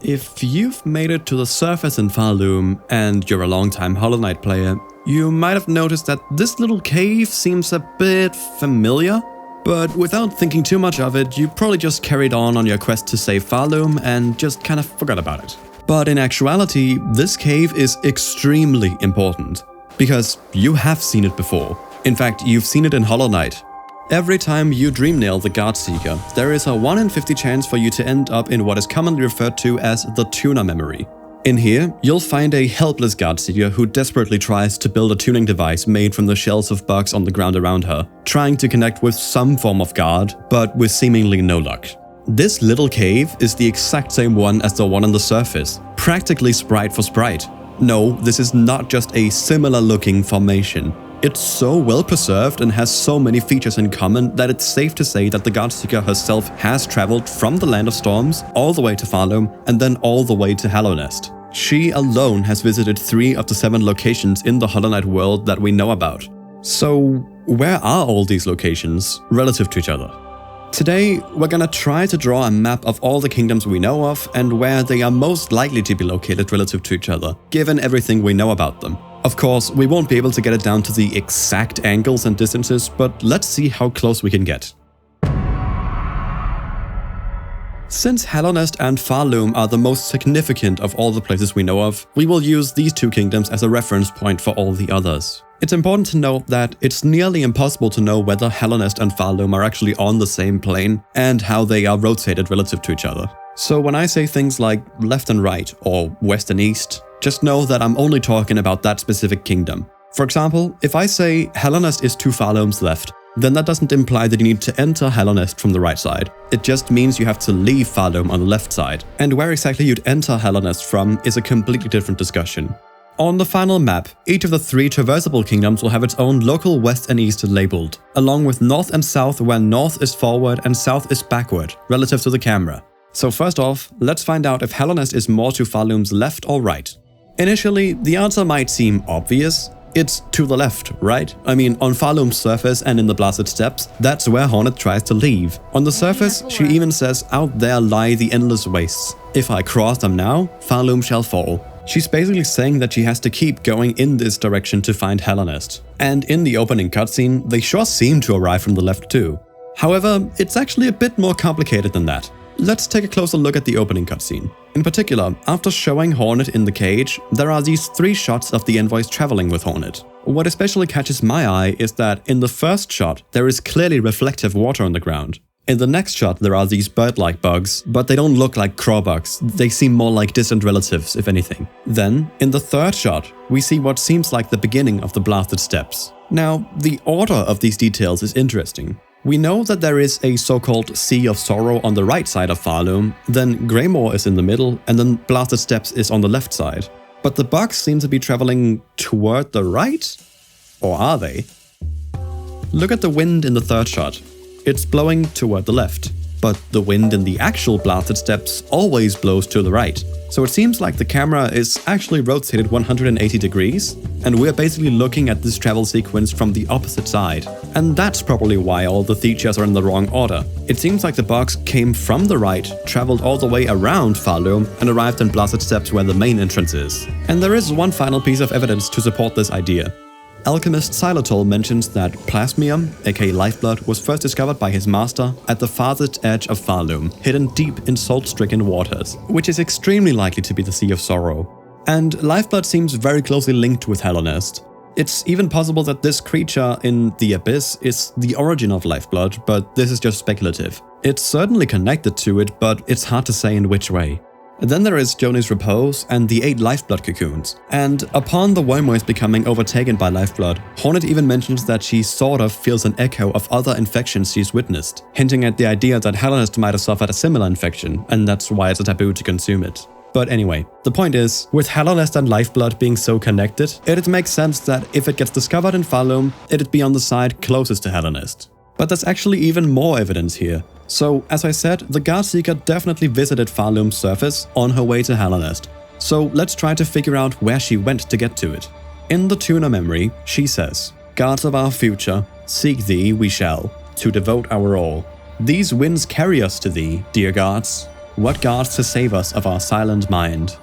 If you've made it to the surface in Pharloom and you're a long-time Hollow Knight player, you might have noticed that this little cave seems a bit familiar, but without thinking too much of it, you probably just carried on your quest to save Pharloom and just kind of forgot about it. But in actuality, this cave is extremely important, because you have seen it before. In fact, you've seen it in Hollow Knight. Every time you dream nail the Godseeker, there is a 1 in 50 chance for you to end up in what is commonly referred to as the tuner memory. In here, you'll find a helpless Godseeker who desperately tries to build a tuning device made from the shells of bugs on the ground around her, trying to connect with some form of god, but with seemingly no luck. This little cave is the exact same one as the one on the surface, practically sprite for sprite. No, this is not just a similar looking formation. It's so well preserved and has so many features in common that it's safe to say that the Godseeker herself has traveled from the Land of Storms all the way to Pharloom and then all the way to Hallownest. She alone has visited 3 of the 7 locations in the Hollow Knight world that we know about. So where are all these locations relative to each other? Today, we're gonna try to draw a map of all the kingdoms we know of and where they are most likely to be located relative to each other, given everything we know about them. Of course, we won't be able to get it down to the exact angles and distances, but let's see how close we can get. Since Hallownest and Pharloom are the most significant of all the places we know of, we will use these 2 kingdoms as a reference point for all the others. It's important to note that it's nearly impossible to know whether Hallownest and Pharloom are actually on the same plane and how they are rotated relative to each other. So when I say things like left and right or west and east, just know that I'm only talking about that specific kingdom. For example, if I say Hallownest is to Pharloom's left, then that doesn't imply that you need to enter Hallownest from the right side. It just means you have to leave Pharloom on the left side. And where exactly you'd enter Hallownest from is a completely different discussion. On the final map, each of the 3 traversable kingdoms will have its own local west and east labeled, along with north and south where north is forward and south is backward, relative to the camera. So first off, let's find out if Hallownest is more to Pharloom's left or right. Initially, the answer might seem obvious. It's to the left, right? I mean, on Pharloom's surface and in the Blasted Steppes, that's where Hornet tries to leave. On the surface, she even says, "Out there lie the endless wastes. If I cross them now, Pharloom shall fall." She's basically saying that she has to keep going in this direction to find Hallownest. And in the opening cutscene, they sure seem to arrive from the left too. However, it's actually a bit more complicated than that. Let's take a closer look at the opening cutscene. In particular, after showing Hornet in the cage, there are these 3 shots of the envoys traveling with Hornet. What especially catches my eye is that in the first shot, there is clearly reflective water on the ground. In the next shot, there are these bird-like bugs, but they don't look like craw bugs. They seem more like distant relatives, if anything. Then, in the third shot, we see what seems like the beginning of the Blasted Steppes. Now, the order of these details is interesting. We know that there is a so-called Sea of Sorrow on the right side of Pharloom, then Greymoor is in the middle, and then Blasted Steppes is on the left side. But the bugs seem to be traveling toward the right? Or are they? Look at the wind in the third shot. It's blowing toward the left, but the wind in the actual Blasted Steppes always blows to the right. So it seems like the camera is actually rotated 180 degrees, and we're basically looking at this travel sequence from the opposite side. And that's probably why all the features are in the wrong order. It seems like the bugs came from the right, traveled all the way around Pharloom, and arrived in Blasted Steppes where the main entrance is. And there is one final piece of evidence to support this idea. Alchemist Xylitol mentions that plasmium, aka lifeblood, was first discovered by his master at the farthest edge of Pharloom, hidden deep in salt-stricken waters, which is extremely likely to be the Sea of Sorrow. And lifeblood seems very closely linked with Hallownest. It's even possible that this creature in the Abyss is the origin of lifeblood, but this is just speculative. It's certainly connected to it, but it's hard to say in which way. Then there is Joni's Repose and the 8 lifeblood cocoons. And upon the wormways becoming overtaken by lifeblood, Hornet even mentions that she sort of feels an echo of other infections she's witnessed, hinting at the idea that Hallownest might have suffered a similar infection, and that's why it's a taboo to consume it. But anyway, the point is, with Hallownest and lifeblood being so connected, it makes sense that if it gets discovered in Pharloom, it'd be on the side closest to Hallownest. But there's actually even more evidence here. So, as I said, the Godseeker definitely visited Pharloom's surface on her way to Hallownest. So let's try to figure out where she went to get to it. In the tuner memory, she says, "Gods of our future, seek thee we shall, to devote our all. These winds carry us to thee, dear gods." what guards to save us of our silent mind.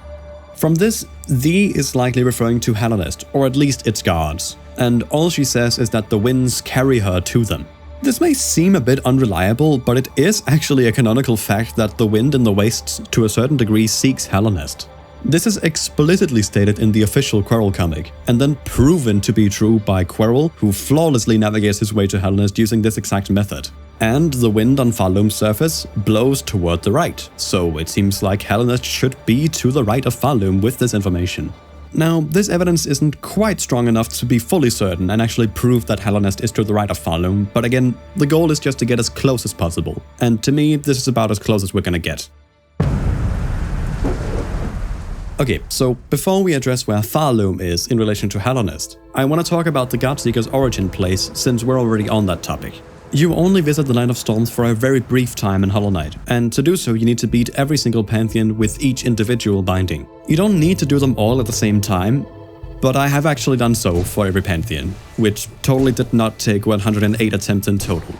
From this, "thee" is likely referring to Hallownest, or at least its guards, and all she says is that the winds carry her to them. This may seem a bit unreliable, but it is actually a canonical fact that the wind in the wastes to a certain degree seeks Hallownest. This is explicitly stated in the official Quirrel Comic, and then proven to be true by Quirrel, who flawlessly navigates his way to Hallownest using this exact method. And the wind on Pharloom's surface blows toward the right, so it seems like Hallownest should be to the right of Pharloom with this information. Now, this evidence isn't quite strong enough to be fully certain and actually prove that Hallownest is to the right of Pharloom, but again, the goal is just to get as close as possible, and to me, this is about as close as we're gonna get. Okay, so before we address where Pharloom is in relation to Hallownest, I want to talk about the Godseeker's origin place since we're already on that topic. You only visit the Land of Storms for a very brief time in Hollow Knight, and to do so you need to beat every single pantheon with each individual binding. You don't need to do them all at the same time, but I have actually done so for every pantheon, which totally did not take 108 attempts in total.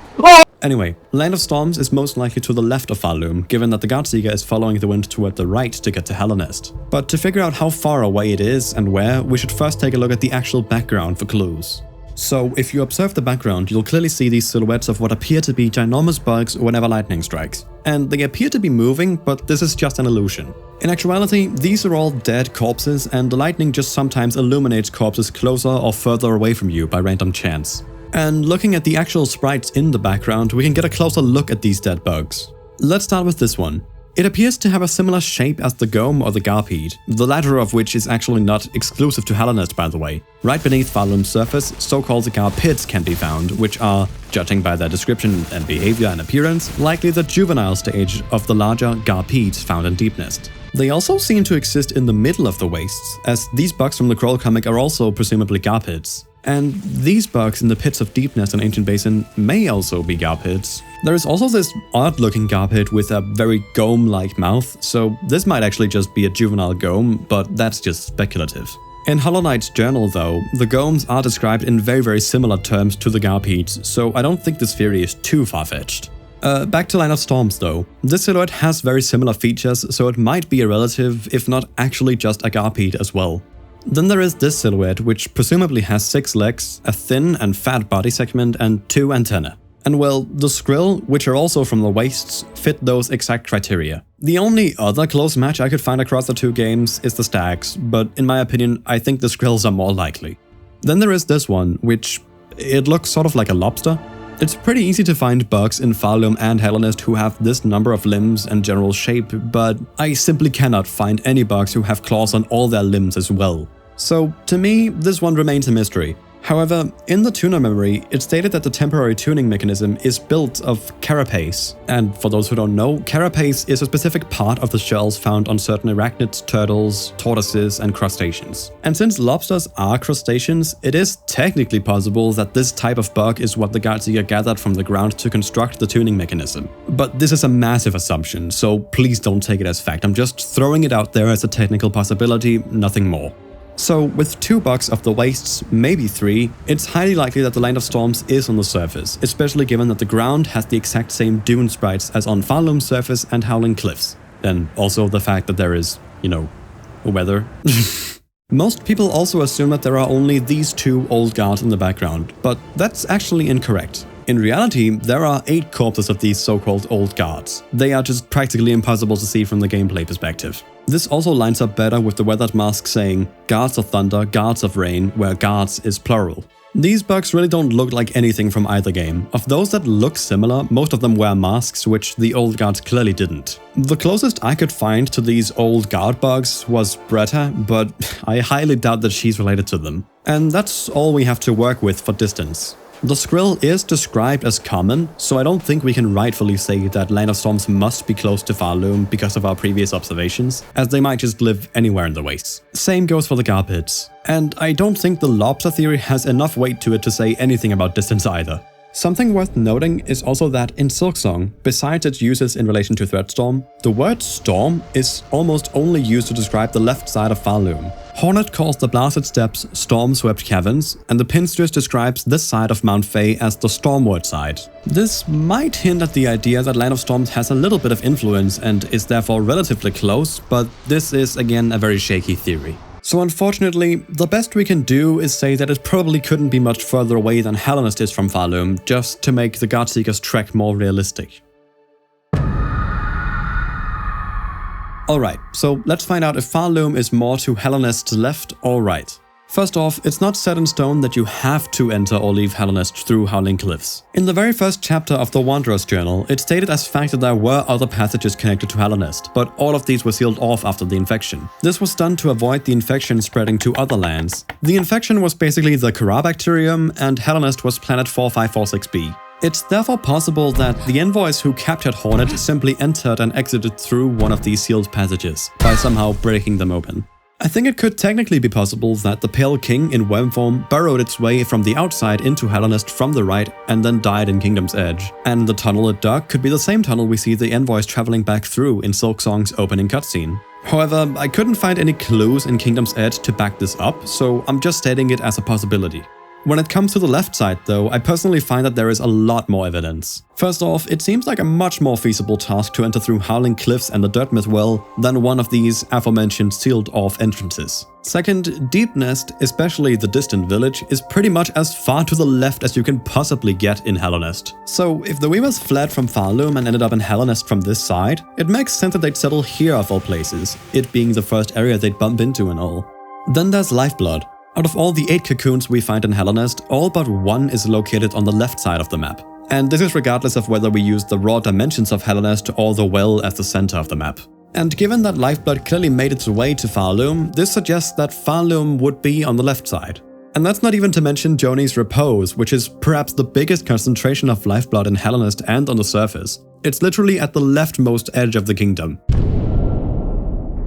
Anyway, Land of Storms is most likely to the left of Pharloom, given that the Godseeker is following the wind toward the right to get to Hallownest. But to figure out how far away it is and where, we should first take a look at the actual background for clues. So, if you observe the background, you'll clearly see these silhouettes of what appear to be ginormous bugs whenever lightning strikes. And they appear to be moving, but this is just an illusion. In actuality, these are all dead corpses, and the lightning just sometimes illuminates corpses closer or further away from you by random chance. And looking at the actual sprites in the background, we can get a closer look at these dead bugs. Let's start with this one. It appears to have a similar shape as the Gome or the Garpede, the latter of which is actually not exclusive to Hallownest, by the way. Right beneath Pharloom's surface, so-called Garpids can be found, which are, judging by their description and behavior and appearance, likely the juvenile stage of the larger Garpids found in Deepnest. They also seem to exist in the middle of the wastes, as these bugs from the Quirrel Comic are also presumably Garpids. And these bugs in the pits of Deepnest and Ancient Basin may also be Garpids. There is also this odd-looking Garpid with a very Gome-like mouth, so this might actually just be a juvenile Gome, but that's just speculative. In Hollow Knight's journal, though, the Gomes are described in very similar terms to the Garpids, so I don't think this theory is too far-fetched. Back to Land of Storms, though. This silhouette has very similar features, so it might be a relative, if not actually just a Garpid as well. Then there is this silhouette, which presumably has 6 legs, a thin and fat body segment, and 2 antennae. And well, the Skrill, which are also from the wastes, fit those exact criteria. The only other close match I could find across the two games is the Stags, but in my opinion, I think the Skrills are more likely. Then there is this one, which it looks sort of like a lobster. It's pretty easy to find bugs in Pharloom and Hallownest who have this number of limbs and general shape, but I simply cannot find any bugs who have claws on all their limbs as well. So, to me, this one remains a mystery. However, in the tuner memory, it stated that the temporary tuning mechanism is built of carapace. And for those who don't know, carapace is a specific part of the shells found on certain arachnids, turtles, tortoises, and crustaceans. And since lobsters are crustaceans, it is technically possible that this type of bug is what the Godseeker gathered from the ground to construct the tuning mechanism. But this is a massive assumption, so please don't take it as fact. I'm just throwing it out there as a technical possibility, nothing more. So, with 2 bugs of the wastes, maybe 3, it's highly likely that the Land of Storms is on the surface, especially given that the ground has the exact same dune sprites as on Pharloom's surface and Howling Cliffs. And also the fact that there is, weather. Most people also assume that there are only these 2 old guards in the background, but that's actually incorrect. In reality, there are 8 corpses of these so-called old guards. They are just practically impossible to see from the gameplay perspective. This also lines up better with the weathered mask saying, Guards of Thunder, Guards of Rain, where guards is plural. These bugs really don't look like anything from either game. Of those that look similar, most of them wear masks, which the old guards clearly didn't. The closest I could find to these old guard bugs was Bretta, but I highly doubt that she's related to them. And that's all we have to work with for distance. The Skrill is described as common, so I don't think we can rightfully say that Land of Storms must be close to Pharloom because of our previous observations, as they might just live anywhere in the wastes. Same goes for the Garpids. And I don't think the lobster theory has enough weight to it to say anything about distance either. Something worth noting is also that in Silksong, besides its uses in relation to Threadstorm, the word storm is almost only used to describe the left side of Pharloom. Hornet calls the blasted steppes storm-swept caverns, and the Pinstress describes this side of Mount Fae as the stormward side. This might hint at the idea that Land of Storms has a little bit of influence and is therefore relatively close, but this is again a very shaky theory. So unfortunately, the best we can do is say that it probably couldn't be much further away than Hallownest is from Pharloom, just to make the Godseeker's trek more realistic. Alright, so let's find out if Pharloom is more to Hallownest's left or right. First off, it's not set in stone that you have to enter or leave Hallownest through Howling Cliffs. In the very first chapter of the Wanderer's Journal, it stated as fact that there were other passages connected to Hallownest, but all of these were sealed off after the infection. This was done to avoid the infection spreading to other lands. The infection was basically the Carabacterium, and Hallownest was planet 4546b. It's therefore possible that the envoys who captured Hornet simply entered and exited through one of these sealed passages, by somehow breaking them open. I think it could technically be possible that the Pale King in worm form burrowed its way from the outside into Hallownest from the right and then died in Kingdom's Edge, and the tunnel it dug could be the same tunnel we see the envoys traveling back through in Silksong's opening cutscene. However, I couldn't find any clues in Kingdom's Edge to back this up, so I'm just stating it as a possibility. When it comes to the left side though, I personally find that there is a lot more evidence. First off, it seems like a much more feasible task to enter through Howling Cliffs and the Dirtmouth Well than one of these aforementioned sealed off entrances. Second, Deep Nest, especially the distant village, is pretty much as far to the left as you can possibly get in Hallownest. So if the Weavers fled from Pharloom and ended up in Hallownest from this side, it makes sense that they'd settle here of all places, it being the first area they'd bump into and all. Then there's Lifeblood. Out of all the 8 cocoons we find in Hallownest, all but one is located on the left side of the map. And this is regardless of whether we use the raw dimensions of Hallownest or the well as the center of the map. And given that Lifeblood clearly made its way to Pharloom, this suggests that Pharloom would be on the left side. And that's not even to mention Joni's Repose, which is perhaps the biggest concentration of Lifeblood in Hallownest and on the surface. It's literally at the leftmost edge of the kingdom.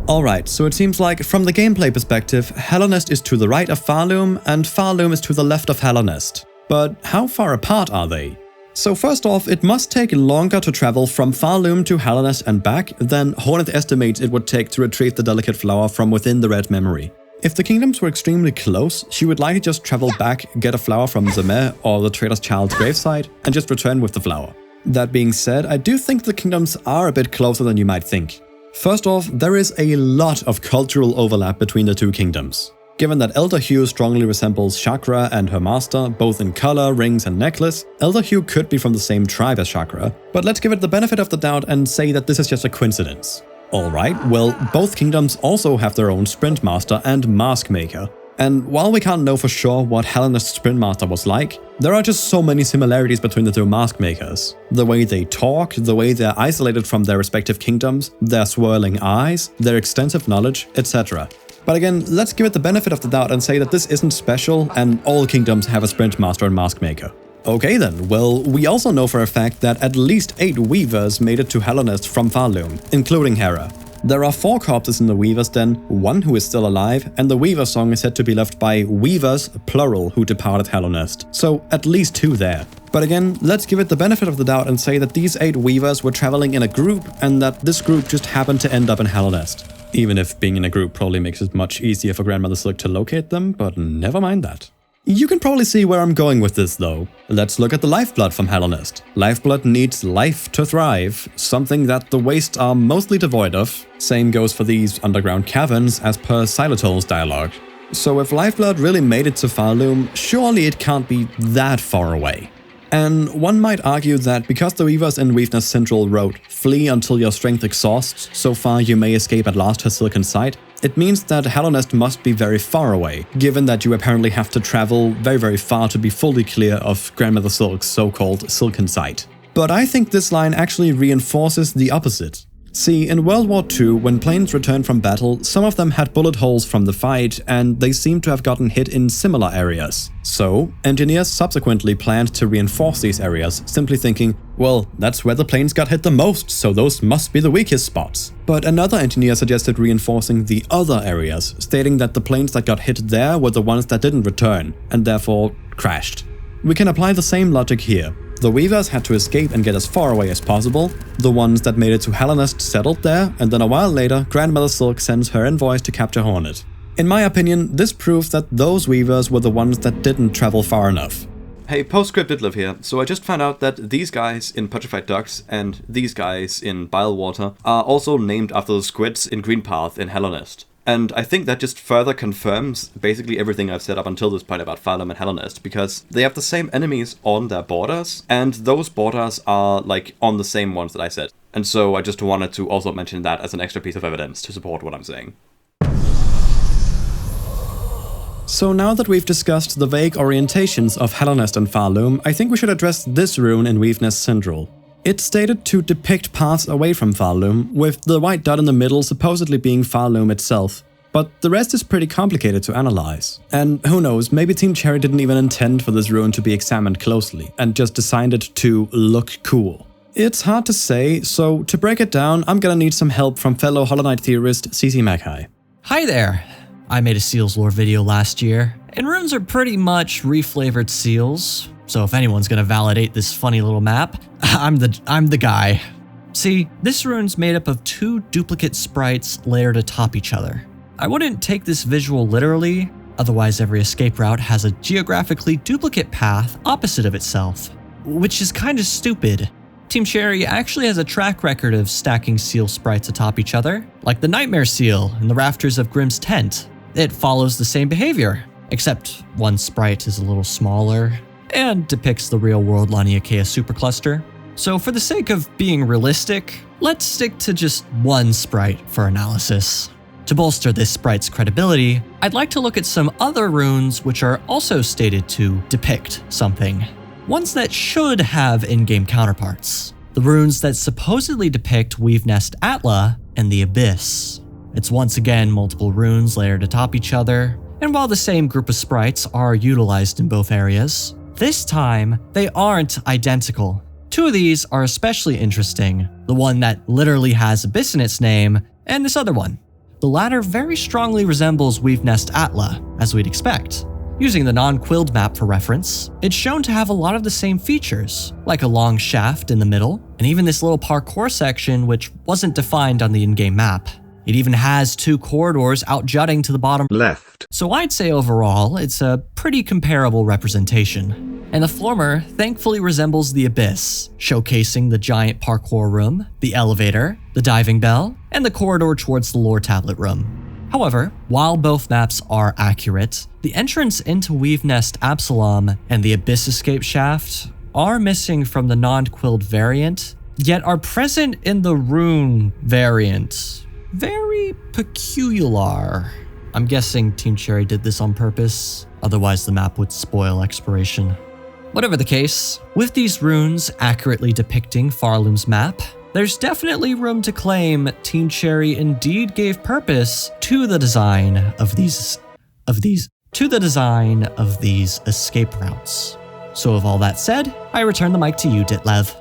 Alright, so it seems like from the gameplay perspective, Hallownest is to the right of Pharloom and Pharloom is to the left of Hallownest. But how far apart are they? So first off, it must take longer to travel from Pharloom to Hallownest and back than Hornet estimates it would take to retrieve the delicate flower from within the Red Memory. If the kingdoms were extremely close, she would likely just travel back, get a flower from Ccmaci or the Traitor's Child's gravesite, and just return with the flower. That being said, I do think the kingdoms are a bit closer than you might think. First off, there is a lot of cultural overlap between the two kingdoms. Given that Elderhue strongly resembles Chakra and her master, both in color, rings and necklace, Elderhue could be from the same tribe as Chakra, but let's give it the benefit of the doubt and say that this is just a coincidence. Alright, well, both kingdoms also have their own Sprint Master and Mask Maker. And while we can't know for sure what Hallownest's Sprint Master was like, there are just so many similarities between the two mask makers. The way they talk, the way they're isolated from their respective kingdoms, their swirling eyes, their extensive knowledge, etc. But again, let's give it the benefit of the doubt and say that this isn't special and all kingdoms have a Sprint Master and Mask Maker. Okay then, well, we also know for a fact that at least 8 Weavers made it to Hallownest from Pharloom, including Hera. There are 4 corpses in the Weaver's Den, 1 who is still alive, and the Weaver song is said to be left by Weavers, plural, who departed Hallownest, so at least 2 there. But again, let's give it the benefit of the doubt and say that these 8 Weavers were traveling in a group and that this group just happened to end up in Hallownest. Even if being in a group probably makes it much easier for Grandmother Silk to locate them, but never mind that. You can probably see where I'm going with this though. Let's look at the Lifeblood from Hallownest. Lifeblood needs life to thrive, something that the Waste are mostly devoid of. Same goes for these underground caverns as per Xylitol's dialogue. So if Lifeblood really made it to Pharloom, surely it can't be that far away. And one might argue that because the Weavers in Weaveness Cindril wrote, "Flee until your strength exhausts, so far you may escape at last her silken sight," it means that Hallownest must be very far away, given that you apparently have to travel very far to be fully clear of Grandmother Silk's so-called silken sight. But I think this line actually reinforces the opposite. See, in World War II, when planes returned from battle, some of them had bullet holes from the fight, and they seem to have gotten hit in similar areas. So, engineers subsequently planned to reinforce these areas, simply thinking, well, that's where the planes got hit the most, so those must be the weakest spots. But another engineer suggested reinforcing the other areas, stating that the planes that got hit there were the ones that didn't return, and therefore crashed. We can apply the same logic here. The Weavers had to escape and get as far away as possible. The ones that made it to Hallownest settled there, and then a while later, Grandmother Silk sends her envoys to capture Hornet. In my opinion, this proves that those Weavers were the ones that didn't travel far enough. Hey, Postscript did live here, so I just found out that these guys in Petrified Ducks and these guys in Bilewater are also named after the squids in Greenpath in Hallownest. And I think that just further confirms basically everything I've said up until this point about Pharloom and Hallownest, because they have the same enemies on their borders, and those borders are like on the same ones that I said. And so I just wanted to also mention that as an extra piece of evidence to support what I'm saying. So now that we've discussed the vague orientations of Hallownest and Pharloom, I think we should address this rune in Weavenest Cindril. It's stated to depict paths away from Pharloom, with the white dot in the middle supposedly being Pharloom itself. But the rest is pretty complicated to analyze. And who knows, maybe Team Cherry didn't even intend for this rune to be examined closely, and just designed it to look cool. It's hard to say, so to break it down, I'm gonna need some help from fellow Hollow Knight theorist Ccmaci. Hi there! I made a Seals lore video last year, and runes are pretty much reflavored seals. So if anyone's gonna validate this funny little map, I'm the guy. See, this rune's made up of two duplicate sprites layered atop each other. I wouldn't take this visual literally, otherwise every escape route has a geographically duplicate path opposite of itself, which is kinda stupid. Team Cherry actually has a track record of stacking seal sprites atop each other, like the Nightmare Seal in the rafters of Grimm's tent. It follows the same behavior, except one sprite is a little smaller and depicts the real-world Laniakea supercluster. So for the sake of being realistic, let's stick to just one sprite for analysis. To bolster this sprite's credibility, I'd like to look at some other runes which are also stated to depict something. Ones that should have in-game counterparts. The runes that supposedly depict Weavenest Atla and the Abyss. It's once again multiple runes layered atop each other, and while the same group of sprites are utilized in both areas, this time, they aren't identical. Two of these are especially interesting, the one that literally has Abyss in its name, and this other one. The latter very strongly resembles Weavenest Atla, as we'd expect. Using the non-quilled map for reference, it's shown to have a lot of the same features, like a long shaft in the middle, and even this little parkour section which wasn't defined on the in-game map. It even has two corridors out-jutting to the bottom left. So I'd say overall, it's a pretty comparable representation. And the former thankfully resembles the Abyss, showcasing the giant parkour room, the elevator, the diving bell, and the corridor towards the lore tablet room. However, while both maps are accurate, the entrance into Weavenest Absalom and the Abyss escape shaft are missing from the non-quilled variant, yet are present in the rune variant. Very peculiar. I'm guessing Team Cherry did this on purpose, otherwise the map would spoil exploration. Whatever the case, with these runes accurately depicting Pharloom's map, there's definitely room to claim Team Cherry indeed gave purpose to the design of these escape routes. So with all that said, I return the mic to you, Ditlev.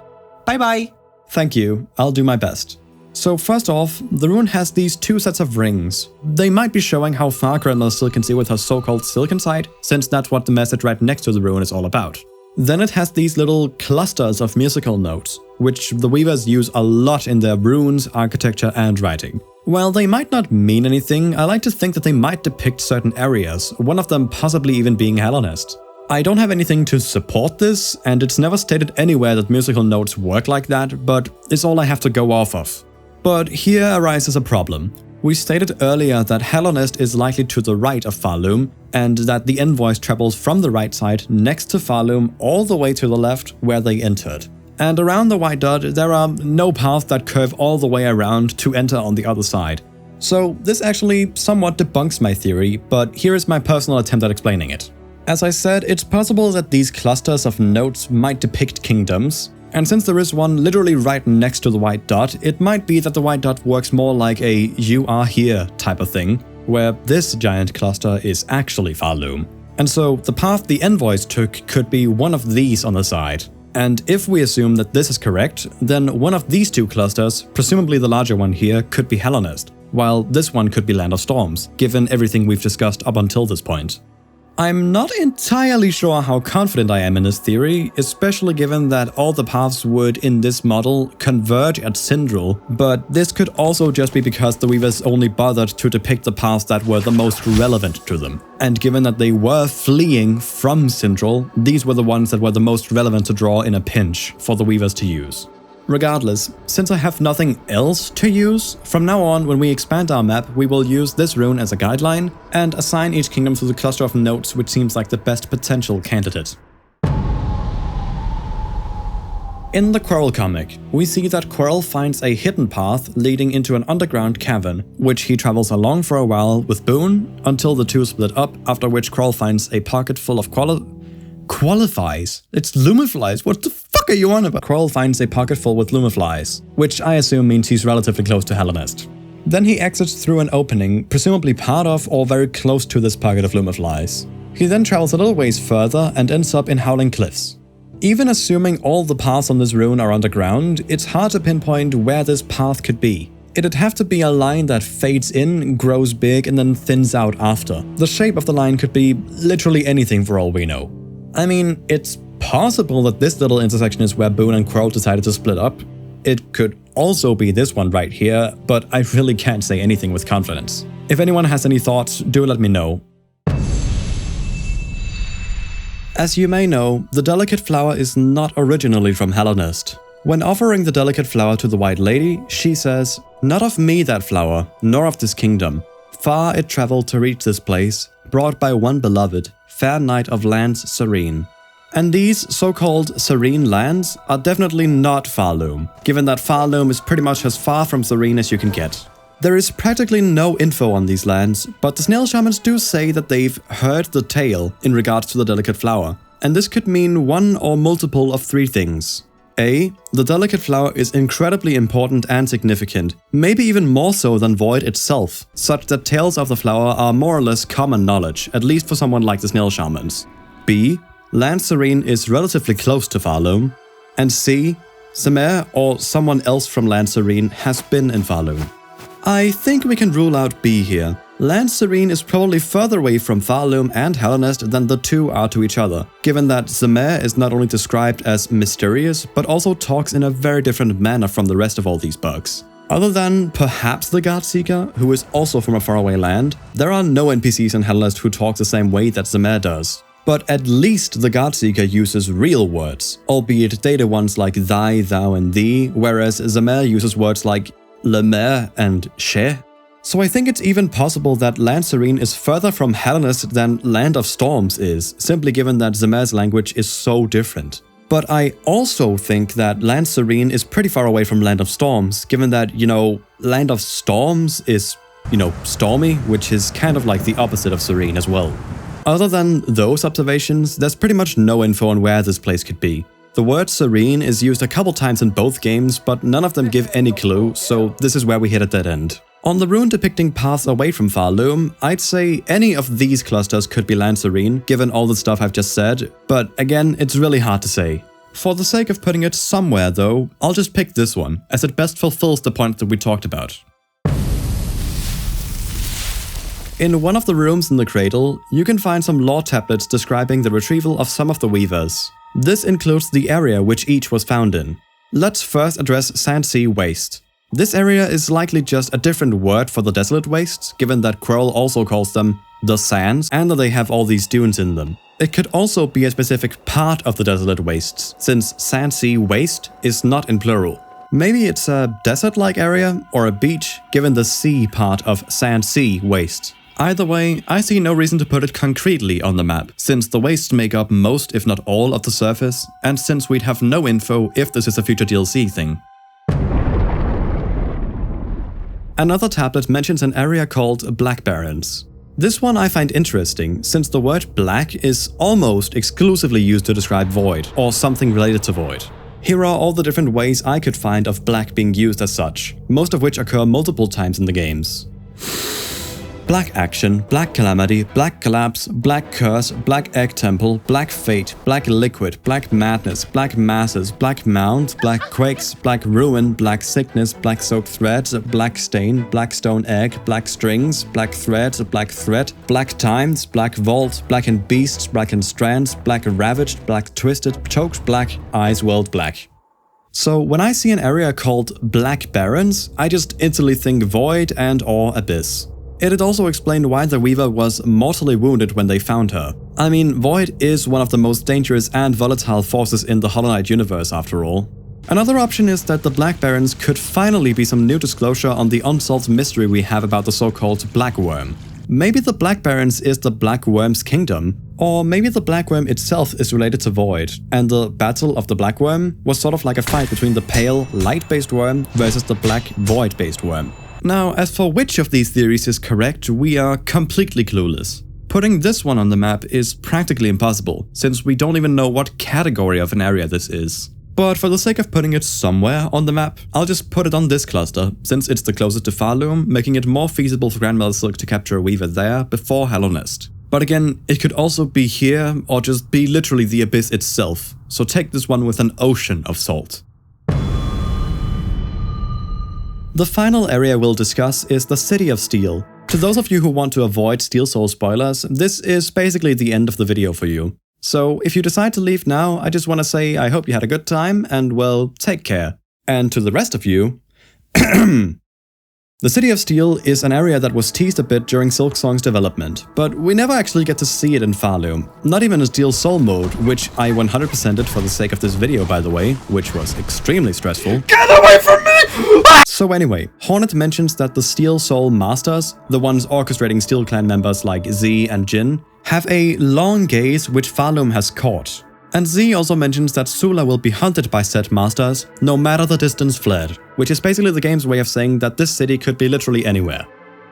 Bye bye. Thank you, I'll do my best. So first off, the rune has these two sets of rings. They might be showing how far Grandmother Silk can see with her so-called Silken Sight, since that's what the message right next to the rune is all about. Then it has these little clusters of musical notes, which the Weavers use a lot in their runes, architecture, and writing. While they might not mean anything, I like to think that they might depict certain areas, one of them possibly even being Hallownest. I don't have anything to support this, and it's never stated anywhere that musical notes work like that, but it's all I have to go off of. But here arises a problem. We stated earlier that Hallownest is likely to the right of Pharloom, and that the envoys travels from the right side next to Pharloom all the way to the left where they entered. And around the white dot, there are no paths that curve all the way around to enter on the other side. So this actually somewhat debunks my theory, but here is my personal attempt at explaining it. As I said, it's possible that these clusters of notes might depict kingdoms, and since there is one literally right next to the white dot, it might be that the white dot works more like a "you are here" type of thing, where this giant cluster is actually Pharloom. And so the path the envoys took could be one of these on the side. And if we assume that this is correct, then one of these two clusters, presumably the larger one here, could be Hallownest, while this one could be Land of Storms, given everything we've discussed up until this point. I'm not entirely sure how confident I am in this theory, especially given that all the paths would, in this model, converge at Cindril, but this could also just be because the Weavers only bothered to depict the paths that were the most relevant to them. And given that they were fleeing from Cindril, these were the ones that were the most relevant to draw in a pinch for the Weavers to use. Regardless, since I have nothing else to use, from now on when we expand our map we will use this rune as a guideline and assign each kingdom to the cluster of nodes which seems like the best potential candidate. In the Quirrel Comic, we see that Quirrel finds a hidden path leading into an underground cavern, which he travels along for a while with Boone until the two split up, after which Quirrel finds a pocket full of qualifies? It's lumiflies, what the fuck are you on about? Quirrel finds a pocket full with lumiflies, which I assume means he's relatively close to Hallownest. Then he exits through an opening, presumably part of or very close to this pocket of lumiflies. He then travels a little ways further and ends up in Howling Cliffs. Even assuming all the paths on this rune are underground, it's hard to pinpoint where this path could be. It'd have to be a line that fades in, grows big, and then thins out after. The shape of the line could be literally anything for all we know. I mean, it's possible that this little intersection is where Boone and Quirrel decided to split up. It could also be this one right here, but I really can't say anything with confidence. If anyone has any thoughts, do let me know. As you may know, the delicate flower is not originally from Hallownest. When offering the delicate flower to the White Lady, she says, "Not of me that flower, nor of this kingdom. Far it travelled to reach this place, brought by one beloved, fair knight of lands Serene." And these so-called Serene lands are definitely not Pharloom, given that Pharloom is pretty much as far from Serene as you can get. There is practically no info on these lands, but the snail shamans do say that they've heard the tale in regards to the delicate flower, and this could mean one or multiple of three things. A. The delicate flower is incredibly important and significant, maybe even more so than Void itself, such that tales of the flower are more or less common knowledge, at least for someone like the snail shamans. B. Land Serene is relatively close to Pharloom. And C. Ccmaci or someone else from Land Serene has been in Pharloom. I think we can rule out B here. Land Serene is probably further away from Pharloom and Hallownest than the two are to each other, given that Ccmaci is not only described as mysterious, but also talks in a very different manner from the rest of all these bugs. Other than perhaps the Godseeker, who is also from a faraway land, there are no NPCs in Hallownest who talk the same way that Ccmaci does. But at least the Godseeker uses real words, albeit dated ones like thy, thou, and thee, whereas Ccmaci uses words like le mer and she. So I think it's even possible that Land Serene is further from Hallownest than Land of Storms is, simply given that Ccmaci's language is so different. But I also think that Land Serene is pretty far away from Land of Storms, given that, Land of Storms is, stormy, which is kind of like the opposite of Serene as well. Other than those observations, there's pretty much no info on where this place could be. The word Serene is used a couple times in both games, but none of them give any clue, so this is where we hit a dead end. On the rune depicting paths away from Pharloom, I'd say any of these clusters could be Land Serene, given all the stuff I've just said, but again, it's really hard to say. For the sake of putting it somewhere though, I'll just pick this one, as it best fulfills the point that we talked about. In one of the rooms in the cradle, you can find some lore tablets describing the retrieval of some of the weavers. This includes the area which each was found in. Let's first address Sandsea Waste. This area is likely just a different word for the desolate wastes, given that Quirrel also calls them the sands and that they have all these dunes in them. It could also be a specific part of the desolate wastes, since Sandsea Waste is not in plural. Maybe it's a desert-like area or a beach, given the sea part of Sandsea Waste. Either way, I see no reason to put it concretely on the map, since the wastes make up most if not all of the surface, and since we'd have no info if this is a future DLC thing. Another tablet mentions an area called Blackbarrens. This one I find interesting, since the word black is almost exclusively used to describe Void, or something related to Void. Here are all the different ways I could find of black being used as such, most of which occur multiple times in the games. Black Action, Black Calamity, Black Collapse, Black Curse, Black Egg Temple, Black Fate, Black Liquid, Black Madness, Black Masses, Black Mounds, Black Quakes, Black Ruin, Black Sickness, Black Soaked Threads, Black Stain, Black Stone Egg, Black Strings, Black Threads, Black Thread, Black Times, Black Vault, Blackened Beasts, Blackened Strands, Black Ravaged, Black Twisted, Choked Black, Eyes World Black. So when I see an area called Blackbarrens, I just instantly think Void and or Abyss. It had also explained why the Weaver was mortally wounded when they found her. I mean, Void is one of the most dangerous and volatile forces in the Hollow Knight universe after all. Another option is that the Blackbarrens could finally be some new disclosure on the unsolved mystery we have about the so-called Black Worm. Maybe the Blackbarrens is the Black Worm's kingdom, or maybe the Black Worm itself is related to Void, and the Battle of the Black Worm was sort of like a fight between the pale, light-based worm versus the black, void-based worm. Now, as for which of these theories is correct, we are completely clueless. Putting this one on the map is practically impossible, since we don't even know what category of an area this is. But for the sake of putting it somewhere on the map, I'll just put it on this cluster, since it's the closest to Pharloom, making it more feasible for Grandmother Silk to capture a Weaver there before Hallownest. But again, it could also be here, or just be literally the Abyss itself, so take this one with an ocean of salt. The final area we'll discuss is the City of Steel. To those of you who want to avoid Steel Soul spoilers, this is basically the end of the video for you. So if you decide to leave now, I just want to say I hope you had a good time and, well, take care. And to the rest of you, the City of Steel is an area that was teased a bit during Silksong's development, but we never actually get to see it in Pharloom, not even in Steel Soul mode, which I 100%ed for the sake of this video by the way, which was extremely stressful. Get away from me! So anyway, Hornet mentions that the Steel Soul Masters, the ones orchestrating Steel Clan members like Z and Jin, have a long gaze which Pharloom has caught. And Z also mentions that Sula will be hunted by said masters, no matter the distance fled, which is basically the game's way of saying that this city could be literally anywhere.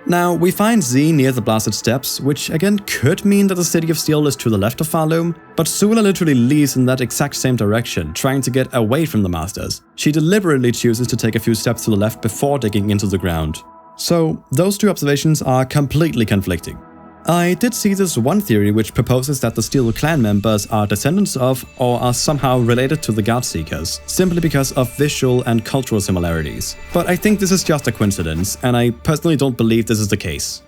Now, we find Z near the Blasted Steps, which again could mean that the City of Steel is to the left of Pharloom, but Sula literally leaves in that exact same direction, trying to get away from the masters. She deliberately chooses to take a few steps to the left before digging into the ground. So, those two observations are completely conflicting. I did see this one theory which proposes that the Steel Clan members are descendants of or are somehow related to the Godseekers, simply because of visual and cultural similarities. But I think this is just a coincidence, and I personally don't believe this is the case.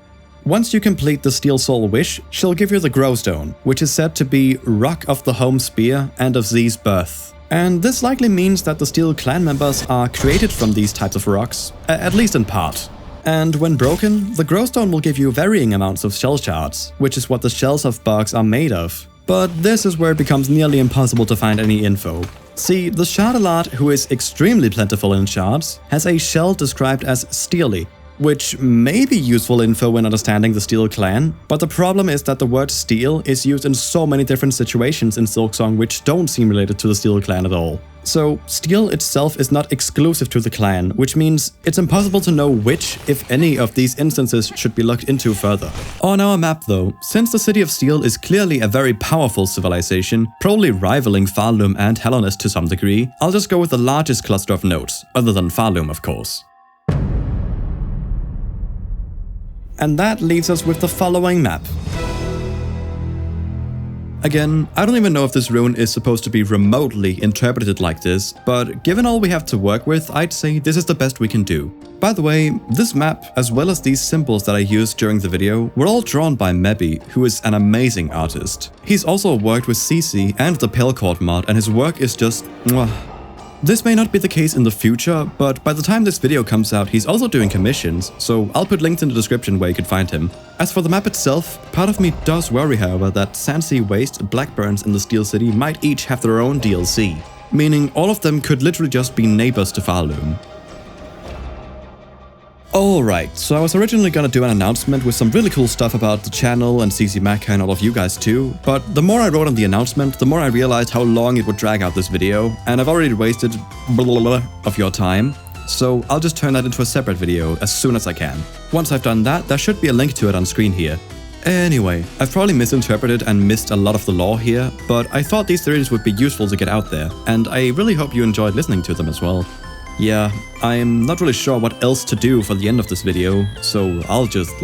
Once you complete the Steel Soul Wish, she'll give you the Growstone, which is said to be Rock of the Home Spear and of Z's birth. And this likely means that the Steel Clan members are created from these types of rocks, at least in part. And when broken, the Growstone will give you varying amounts of shell shards, which is what the shells of bugs are made of. But this is where it becomes nearly impossible to find any info. See, the Shardalard, who is extremely plentiful in shards, has a shell described as steely, which may be useful info when understanding the Steel Clan, but the problem is that the word steel is used in so many different situations in Silksong which don't seem related to the Steel Clan at all. So, steel itself is not exclusive to the clan, which means it's impossible to know which, if any, of these instances should be looked into further. On our map though, since the City of Steel is clearly a very powerful civilization, probably rivaling Pharloom and Hallownest to some degree, I'll just go with the largest cluster of nodes, other than Pharloom of course. And that leaves us with the following map. Again, I don't even know if this rune is supposed to be remotely interpreted like this, but given all we have to work with, I'd say this is the best we can do. By the way, this map, as well as these symbols that I used during the video, were all drawn by Mebby, who is an amazing artist. He's also worked with Ccmaci and the Palecourt mod, and his work is just mwah. This may not be the case in the future, but by the time this video comes out, he's also doing commissions, so I'll put links in the description where you can find him. As for the map itself, part of me does worry, however, that Sandsea Waste, Blackbarrens, and the Steel City might each have their own DLC, meaning all of them could literally just be neighbors to Pharloom. Alright, so I was originally gonna do an announcement with some really cool stuff about the channel and Ccmaci and all of you guys too, but the more I wrote on the announcement, the more I realized how long it would drag out this video, and I've already wasted of your time, so I'll just turn that into a separate video as soon as I can. Once I've done that, there should be a link to it on screen here. Anyway, I've probably misinterpreted and missed a lot of the lore here, but I thought these theories would be useful to get out there, and I really hope you enjoyed listening to them as well. Yeah, I'm not really sure what else to do for the end of this video, so I'll just